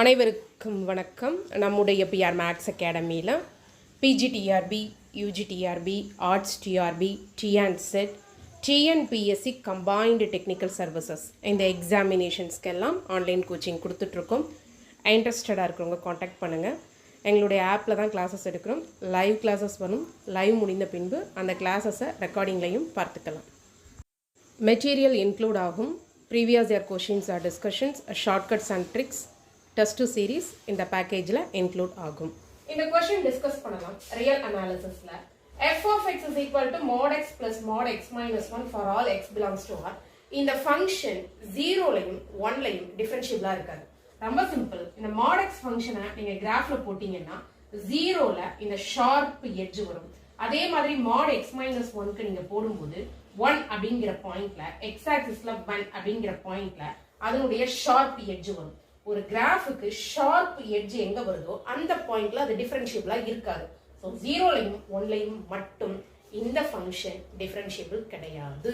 அனைவருக்கும் வணக்கம். நம்முடைய பிஆர் மேக்ஸ் அகாடமியில் PGTRB, UGTRB, arts TRB, TNSET, TNPSC combined technical services இந்த எக்ஸாமினேஷன்ஸ்க்கெல்லாம் ஆன்லைன் கோச்சிங் கொடுத்துட்ருக்கோம். இன்ட்ரெஸ்டடாக இருக்கிறவங்க காண்டாக்ட் பண்ணுங்கள். எங்களுடைய ஆப்பில் தான் கிளாஸஸ் எடுக்கிறோம். லைவ் கிளாஸஸ் வரும். லைவ் முடிந்த பின்பு அந்த கிளாஸஸை ரெக்கார்டிங்லையும் பார்த்துக்கலாம். மெட்டீரியல் இன்க்ளூட் ஆகும். Previous year questions or discussions, shortcuts and tricks, test series இந்த பேக்கேஜில் இன்க்ளூட் ஆகும். இந்த கொஸ்டின் டிஸ்கஸ் பண்ணலாம். ரியல் அனாலிசிஸ்ல f of x is equal to mod x plus mod x minus 1 for all x belongs to R. இந்த function 0லையும் 1லையும் டிஃபரன்ஷியபிளா இருக்காது. ரொம்ப simple. இந்த mod x ஃபங்க்ஷனை நீங்க கிராஃப்ல போட்டீங்கன்னா 0ல இந்த ஷார்ப் எட்ஜ் வரும். அதே மாதிரி mod x minus 1க்கு நீங்க போடும்போது 1 அப்படிங்கிற பாயிண்ட்ல x ஆக்சிஸ்ல 1 அப்படிங்கிற பாயிண்ட்ல அதனுடைய ஷார்ப் எட்ஜ் வரும். ஒரு கிராஃபுக்கு ஷார்ப் எட்ஜ் எங்க வருதோ அந்த பாயிண்ட்ல அது டிஃபரன்ஷியபிளா இருக்காது. ஸோ 0லையும் 1லையும் மட்டும் இந்த ஃபங்க்ஷன் டிஃபரன்ஷியபிள் கிடையாது.